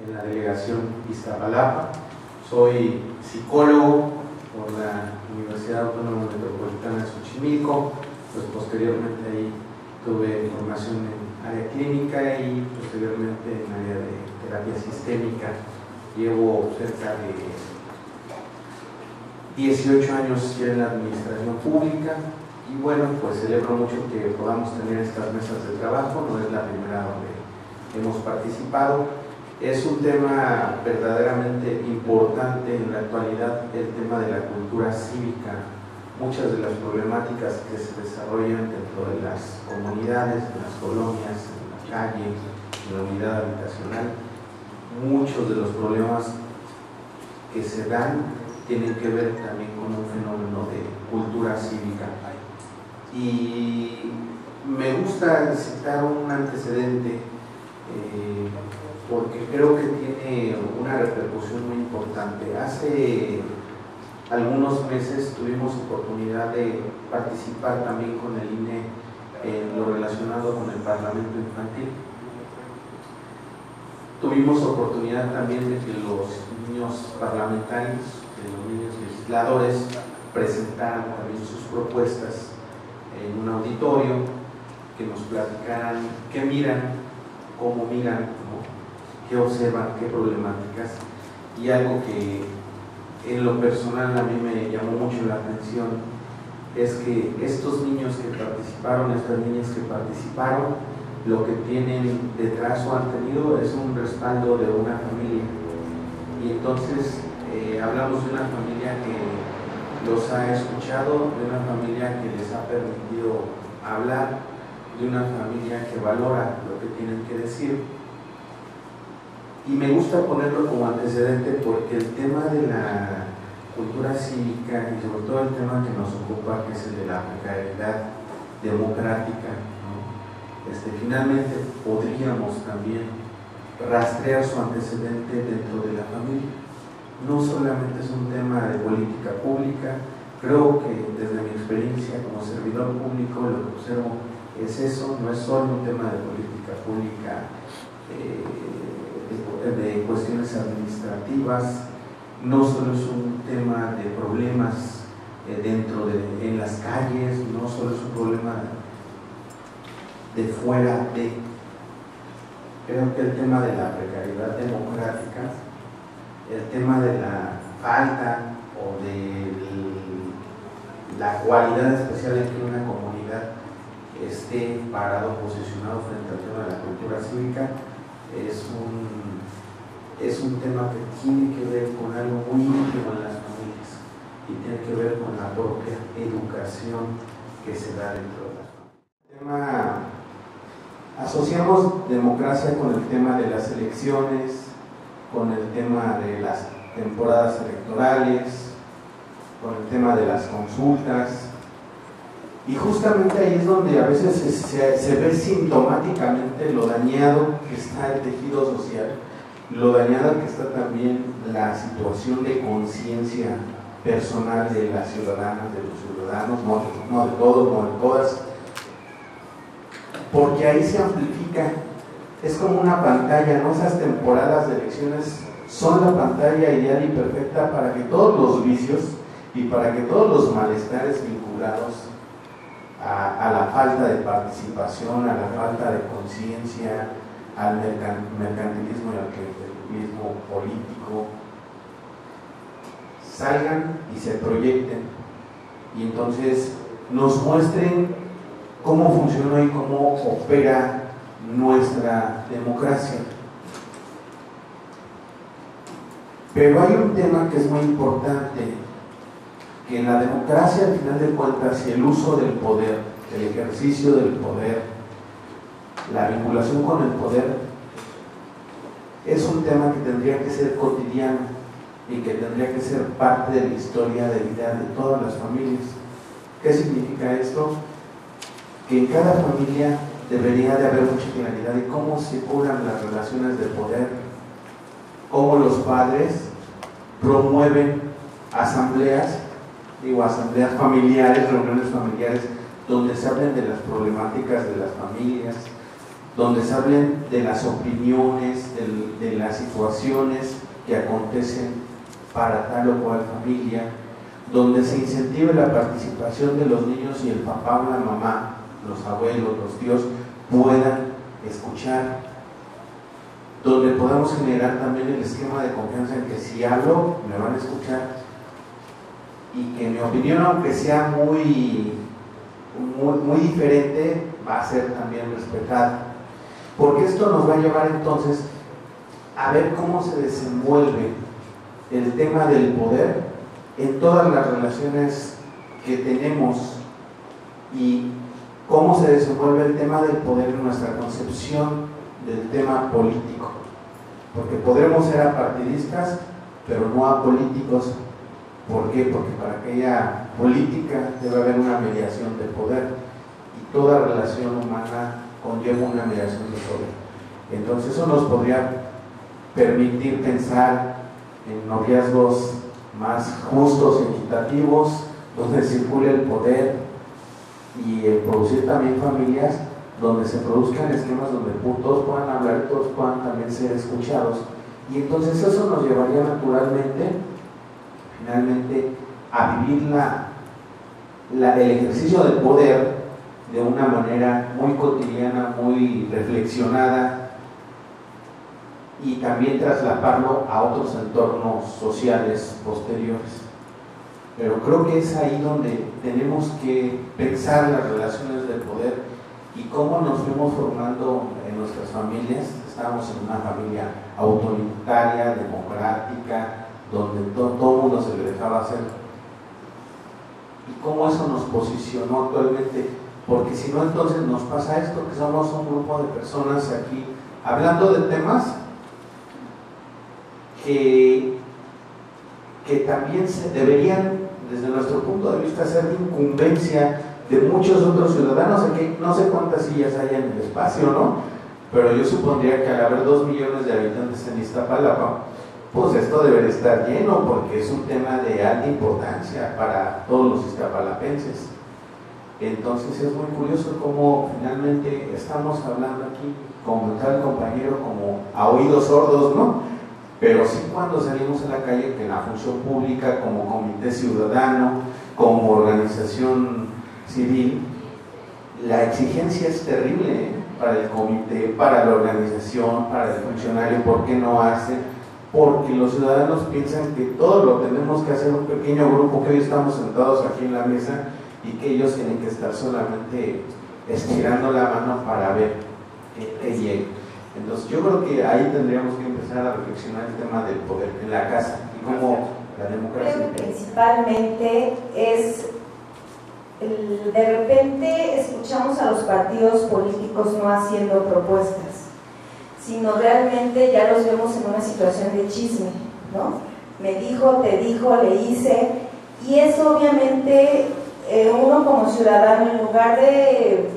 en la delegación Iztapalapa. Soy psicólogo por la Universidad Autónoma Metropolitana de Xochimilco, pues posteriormente ahí tuve formación en área clínica y posteriormente en área de terapia sistémica. Llevo cerca de 18 años ya en la administración pública y bueno, pues celebro mucho que podamos tener estas mesas de trabajo. No es la primera donde hemos participado. Es un tema verdaderamente importante en la actualidad, el tema de la cultura cívica. Muchas de las problemáticas que se desarrollan dentro de las comunidades, en las colonias, en la calle, en la unidad habitacional, muchos de los problemas que se dan tienen que ver también con un fenómeno de cultura cívica. Y me gusta citar un antecedente porque creo que tiene una repercusión muy importante. Hace algunos meses tuvimos oportunidad de participar también con el INE en lo relacionado con el Parlamento Infantil. Tuvimos oportunidad también de que los niños parlamentarios, de los niños legisladores, presentaran también sus propuestas en un auditorio, que nos platicaran qué miran, cómo miran, ¿no? Qué observan, qué problemáticas. Y algo que en lo personal a mí me llamó mucho la atención es que estos niños que participaron, estas niñas que participaron, lo que tienen detrás o han tenido es un respaldo de una familia. Y entonces hablamos de una familia que los ha escuchado, de una familia que les ha permitido hablar, de una familia que valora lo que tienen que decir. Y me gusta ponerlo como antecedente porque el tema de la cultura cívica y sobre todo el tema que nos ocupa, que es el de la precariedad democrática, ¿no? Finalmente podríamos también rastrear su antecedente dentro de la familia. No solamente es un tema de política pública, creo que desde mi experiencia como servidor público lo que observo es eso, no es solo un tema de política pública, de cuestiones administrativas, no solo es un tema de problemas en las calles, no solo es un problema de fuera de. Creo que el tema de la precariedad democrática, el tema de la falta o de la cualidad especial en que una comunidad esté parado, posicionado frente al tema de la cultura cívica, es un tema que tiene que ver con algo muy íntimo en las familias y tiene que ver con la propia educación que se da dentro de las familias. Asociamos democracia con el tema de las elecciones, con el tema de las temporadas electorales, con el tema de las consultas, y justamente ahí es donde a veces se ve sintomáticamente lo dañado que está el tejido social, lo dañada que está también la situación de conciencia personal de las ciudadanas, de los ciudadanos, no de todos, no de todas, porque ahí se amplifica, es como una pantalla, ¿no? Esas temporadas de elecciones son la pantalla ideal y perfecta para que todos los vicios y para que todos los malestares vinculados a la falta de participación, a la falta de conciencia, al mercantilismo y al clientelismo político salgan y se proyecten y entonces nos muestren cómo funciona y cómo opera nuestra democracia. Pero hay un tema que es muy importante, que en la democracia, al final de cuentas, el uso del poder, el ejercicio del poder, la vinculación con el poder, es un tema que tendría que ser cotidiano y que tendría que ser parte de la historia de vida de todas las familias. ¿Qué significa esto? Que en cada familia debería de haber mucha claridad de cómo circulan las relaciones de poder, cómo los padres promueven asambleas familiares, reuniones familiares, donde se hablen de las problemáticas de las familias, donde se hablen de las opiniones, de las situaciones que acontecen para tal o cual familia, donde se incentive la participación de los niños y el papá o la mamá, los abuelos, los tíos, puedan escuchar, donde podamos generar también el esquema de confianza en que si hablo, me van a escuchar y que mi opinión, aunque sea muy diferente, va a ser también respetada, porque esto nos va a llevar entonces a ver cómo se desenvuelve el tema del poder en todas las relaciones que tenemos y cómo se desenvuelve el tema del poder en nuestra concepción del tema político, porque podremos ser apartidistas pero no apolíticos. ¿Por qué? Porque para que haya política debe haber una mediación de poder y toda relación humana conlleva una mediación de poder. Entonces eso nos podría permitir pensar en noviazgos más justos, equitativos, donde circule el poder y producir también familias donde se produzcan esquemas donde todos puedan hablar y todos puedan también ser escuchados, y entonces eso nos llevaría naturalmente finalmente a vivir el ejercicio del poder de una manera muy cotidiana, muy reflexionada, y también trasladarlo a otros entornos sociales posteriores. Pero creo que es ahí donde tenemos que pensar las relaciones del poder y cómo nos fuimos formando en nuestras familias. Estábamos en una familia autoritaria, democrática, donde todo el mundo se le dejaba hacer, y cómo eso nos posicionó actualmente, porque si no, entonces nos pasa esto, que somos un grupo de personas aquí hablando de temas que también se deberían, desde nuestro punto de vista, ser de incumbencia de muchos otros ciudadanos. Aquí no sé cuántas sillas hay en el espacio, ¿no? Pero yo supondría que al haber 2 millones de habitantes en Iztapalapa, pues esto debería estar lleno, porque es un tema de alta importancia para todos los iztapalapenses. Entonces es muy curioso cómo finalmente estamos hablando aquí, como tal compañero, como a oídos sordos, ¿no? Pero sí, cuando salimos a la calle, que en la función pública, como comité ciudadano, como organización civil, la exigencia es terrible, ¿eh? Para el comité, para la organización, para el funcionario. ¿Por qué no hace? Porque los ciudadanos piensan que todo lo tenemos que hacer un pequeño grupo, que hoy estamos sentados aquí en la mesa y que ellos tienen que estar solamente estirando la mano para ver que llegue. Entonces yo creo que ahí tendríamos que empezar a reflexionar el tema del poder en la casa y cómo la democracia. Creo que principalmente es de repente escuchamos a los partidos políticos no haciendo propuestas, sino realmente ya los vemos en una situación de chisme, ¿no? Me dijo, te dijo, le hice, y eso obviamente uno como ciudadano, en lugar de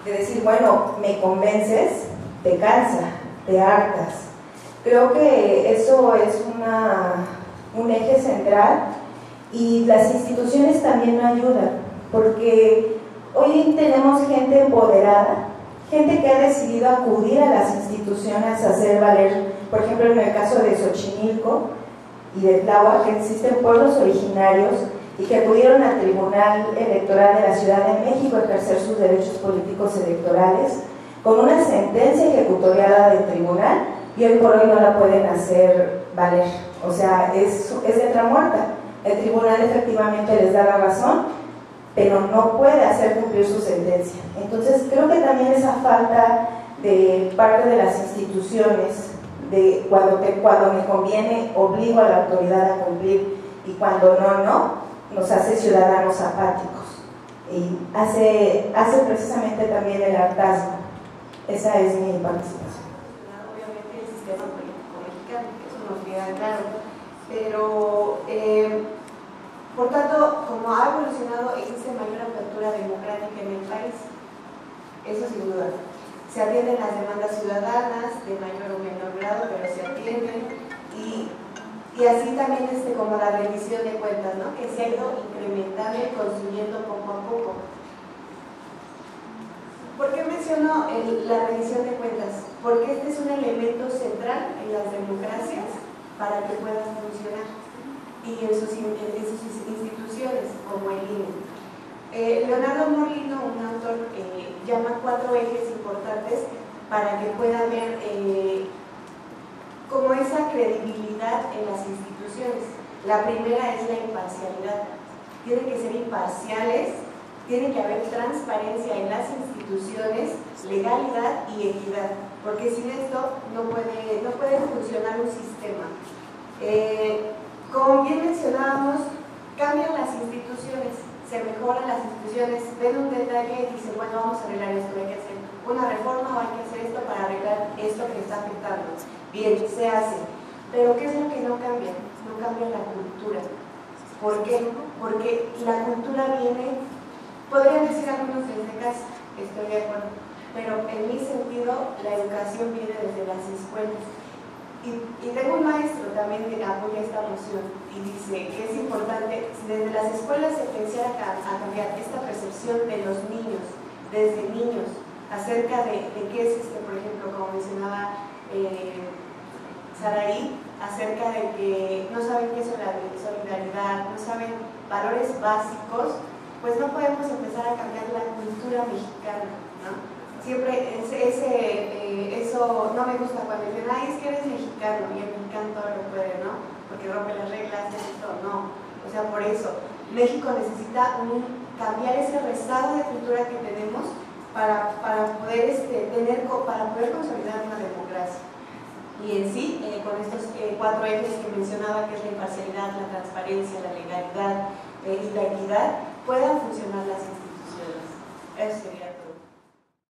decir, bueno, me convences, te cansa, te hartas. Creo que eso es un eje central, y las instituciones también no ayudan, porque hoy tenemos gente empoderada, gente que ha decidido acudir a las instituciones a hacer valer, por ejemplo en el caso de Xochimilco y de Tláhuac, que existen pueblos originarios y que acudieron al Tribunal Electoral de la Ciudad de México a ejercer sus derechos políticos electorales con una sentencia ejecutoriada del tribunal, y hoy por hoy no la pueden hacer valer, o sea, es letra muerta. El tribunal efectivamente les da la razón, pero no puede hacer cumplir su sentencia. Entonces creo que también esa falta de parte de las instituciones, de cuando me conviene obligo a la autoridad a cumplir y cuando no, nos hace ciudadanos apáticos y hace precisamente también el hartazgo. Esa es mi participación. Obviamente el sistema político mexicano, eso nos queda claro, pero por tanto, como ha evolucionado, existe mayor apertura democrática en el país, eso sin duda. Se atienden las demandas ciudadanas de mayor o menor grado, pero se atienden, y así también como la rendición de cuentas, ¿no? Que se ha ido incrementando y construyendo poco a poco. ¿Por qué menciono la rendición de cuentas? Porque este es un elemento central en las democracias para que puedan funcionar y en sus instituciones como el INE. Leonardo Morlino, un autor, llama 4 ejes importantes para que pueda haber como esa credibilidad en las instituciones. La primera es la imparcialidad. Tienen que ser imparciales, tiene que haber transparencia en las instituciones, legalidad y equidad, porque sin esto no puede funcionar un sistema. Como bien mencionábamos, cambian las instituciones, se mejoran las instituciones, ven un detalle y dicen, bueno, vamos a arreglar esto, hay que hacer una reforma o hay que hacer esto para arreglar esto que está afectando. Bien, se hace, pero ¿qué es lo que no cambia? No cambia la cultura. ¿Por qué? Porque la cultura viene, podrían decir algunos desde casa, estoy de acuerdo, pero en mi sentido la educación viene desde las escuelas. Y tengo un maestro también que apoya esta moción y dice que es importante, si desde las escuelas se empezara a cambiar esta percepción de los niños, desde niños, acerca de qué es por ejemplo, como mencionaba Saraí, acerca de que no saben qué es la solidaridad, no saben valores básicos, pues no podemos empezar a cambiar la cultura mexicana, ¿no? Siempre eso no me gusta cuando dicen, ay, es que eres mexicano y el mexicano todo lo puede, ¿no? Porque rompe las reglas, esto, no. O sea, por eso, México necesita cambiar ese rezago de cultura que tenemos para poder consolidar una democracia. Y en sí, con estos 4 ejes que mencionaba, que es la imparcialidad, la transparencia, la legalidad y la equidad, puedan funcionar las instituciones. Eso sería.